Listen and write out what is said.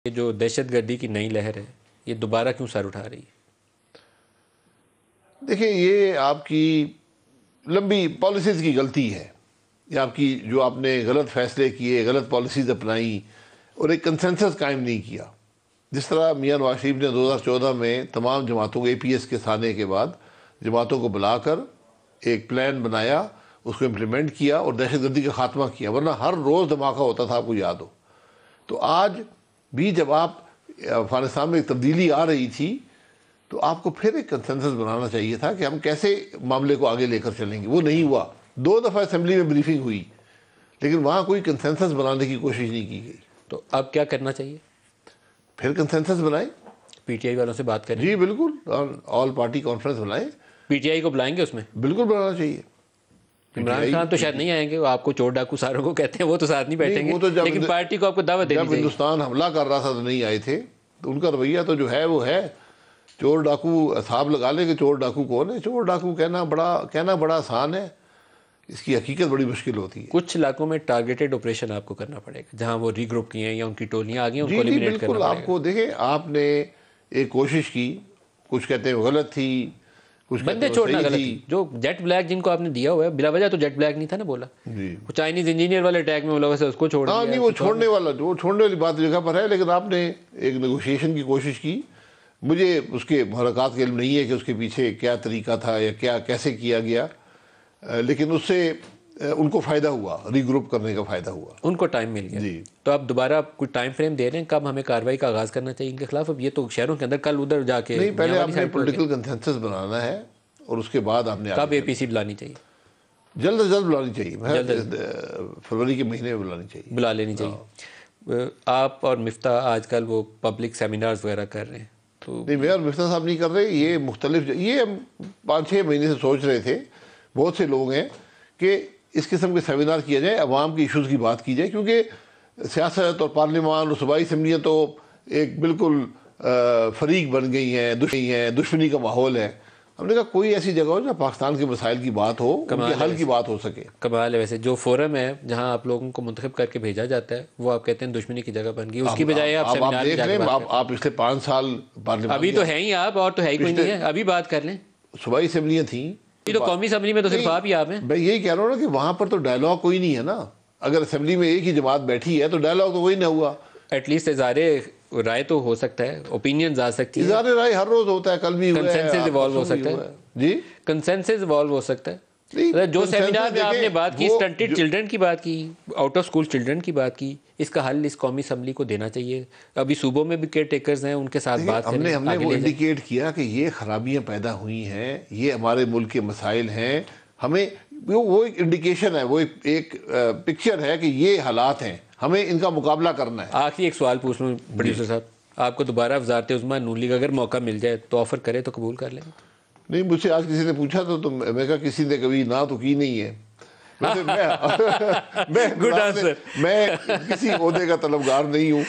یہ جو دہشت گردی کی نئی لہر ہے یہ دوبارہ کیوں سر اٹھا رہی ہے؟ دیکھیں، یہ آپ کی لمبی پالیسیز کی غلطی ہے. یہ آپ کی جو آپ نے غلط فیصلے کیے، غلط پالیسیز اپنائیں اور ایک کنسنسس قائم نہیں کیا. جس طرح میاں نواز شریف نے 2014 میں تمام جماعتوں کو APS کے سانے کے بعد جماعتوں کو بلا کر ایک پلان بنایا، اس کو امپلیمنٹ کیا اور دہشت گردی کا خاتمہ کیا، ورنہ ہر روز دھماکہ ہوتا تھا، آپ کو یاد ہو. تو آج بھی جب آپ افغانستان میں ایک تبدیلی آ رہی تھی تو آپ کو پھر ایک کنسنسس بنانا چاہیے تھا کہ ہم کیسے معاملے کو آگے لے کر چلیں گے. وہ نہیں ہوا. 2 دفعہ اسمبلی میں بریفنگ ہوئی لیکن وہاں کوئی کنسنسس بنانے کی کوشش نہیں کی گئی. تو اب کیا کرنا چاہیے؟ پھر کنسنسس بنائیں. PTI والوں سے بات کریں؟ جی بالکل، آل پارٹی کانفرنس بنائیں. PTI کو بلائیں گے اس میں؟ بالکل بنانا چاہیے. عمران خان تو شاید نہیں آئیں گے، وہ آپ کو چور ڈاکو ساروں کو کہتے ہیں، وہ تو ساتھ نہیں بیٹھیں گے، لیکن پارٹی کو آپ کو دعوت دینی جب چاہیے. ہندوستان حملہ کر رہا تھا تو نہیں آئے تھے، تو ان کا رویہ تو جو ہے وہ ہے. چور ڈاکو اصحاب لگا لیں کہ چور ڈاکو کون ہے. چور ڈاکو کہنا بڑا آسان ہے، اس کی حقیقت بڑی مشکل ہوتی ہے. کچھ علاقوں میں ٹارگیٹڈ آپریشن آپ کو کرنا پڑے گا، جہاں وہ ری گروپ کیے ہیں یا ان کی ٹولیاں آ گئی ہیں، ان کو ایلیمینیٹ کرنا بالکل. پڑے آپ کو دیکھیں، آپ نے ایک کوشش کی، کچھ کہتے ہیں وہ غلط تھی، کچھ کہتے بندے ہیں وہ چھوڑنا صحیح غلط تھی. تھی. جو جیٹ بلیک جن کو آپ نے دیا ہوا ہے، بلا وجہ تو جیٹ بلیک نہیں تھا نا بولا، جی وہ چائنیز انجینئر والے اٹیک میں ملوث ہے، اس کو چھوڑ دیا. نہیں، وہ چھوڑنے والی بات جگہ پر ہے، لیکن آپ نے ایک نیگوشیشن کی کوشش کی. مجھے اس کے محرکات کا علم نہیں ہے کہ اس کے پیچھے کیا طریقہ تھا یا کیسے کیا گیا، لیکن اس سے ان کو فائدہ ہوا، ری گروپ کرنے کا فائدہ ہوا. ان کو ٹائم مل گیا. جی. تو اب دوبارہ کوئی ٹائم فریم دے رہے ہیں کب ہمیں کارروائی کا آغاز کرنا چاہیے ان کے خلاف؟ اب یہ تو شہروں کے اندر کل ادھر جا کے نہیں، پہلے آپ نے پولیٹیکل کنسنسس بنانا ہے اور اس کے بعد آپ نے کب APC بلانی چاہیے؟ جلد از جلد بلانی چاہیے. فروری کے مہینے میں بلانی چاہیے، بلا لینی چاہیے. آپ اور مفتاح آج کل وہ پبلک سیمینارز وغیرہ کر رہے ہیں تو نہیں، میں اور مفتاح صاحب نہیں کر رہے. یہ مختلف، یہ ہم 5-6 مہینے سے سوچ رہے تھے، بہت سے لوگ ہیں کہ اس قسم کے سیمینار کیا جائے، عوام کی ایشوز کی بات کی جائے، کیونکہ سیاست اور پارلیمان اور صوبائی اسمبلیاں تو ایک بالکل فریق بن گئی ہیں، دشمنی کا ماحول ہے. ہم نے کہا کوئی ایسی جگہ ہو جہاں پاکستان کے مسائل کی بات ہو، ان کے حل کی بات ہو سکے. کمال ہے. ویسے جو فورم ہے جہاں آپ لوگوں کو منتخب کر کے بھیجا جاتا ہے، وہ آپ کہتے ہیں دشمنی کی جگہ بن گئی، اس کی بجائے آپ سیمینار دیکھ لیں. آپ پچھلے 5 سال پارلیمان، ابھی تو ہیں ہی آپ، اور تو ہے ہی کوئی نہیں ہے. ابھی بات کر لیں، صوبائی اسمبلیاں تھیں تو قومی اسمبلی میں تو صرف آپ ہی آپ ہیں. میں یہی کہہ رہا ہوں نا کہ وہاں پر تو ڈائلاگ کوئی نہیں ہے نا. اگر اسمبلی میں ایک ہی جماعت بیٹھی ہے تو ڈائلاگ تو وہی نہ ہوا. ایٹ لیسٹ اظہار رائے تو ہو سکتا ہے، اوپینینز آ سکتی ہے. اظہار رائے ہر روز ہوتا ہے، کل بھی ہوا ہے، کنسنسس ایوالو ہو سکتا ہے. جی، کنسنسس ایوالو ہو سکتا ہے. جو سیمینار میں آپ نے بات کی، اسٹنٹڈ چلڈرن کی بات کی، آؤٹ آف اسکول چلڈرن کی بات کی، اس کا حل اس قومی اسمبلی کو دینا چاہیے. ابھی صوبوں میں بھی کیئر ٹیکرز ہیں، ان کے ساتھ بات کریں. ہم نے وہ انڈیکیٹ کیا کہ یہ خرابیاں پیدا ہوئی ہیں، یہ ہمارے ملک کے مسائل ہیں. ہمیں وہ ایک انڈیکیشن ہے، وہ ایک پکچر ہے کہ یہ حالات ہیں، ہمیں ان کا مقابلہ کرنا ہے. آخری ایک سوال پوچھ لوں پروڈیوسر صاحب، آپ کو دوبارہ وزارت عظمیٰ نون لیگ اگر موقع مل جائے تو آفر کرے تو قبول کر لیں گے؟ نہیں، مجھ سے آج کسی نے پوچھا تو میں کہا کسی نے کبھی نہ تو کی نہیں ہے. میں کسی عہدے کا طلبگار نہیں ہوں.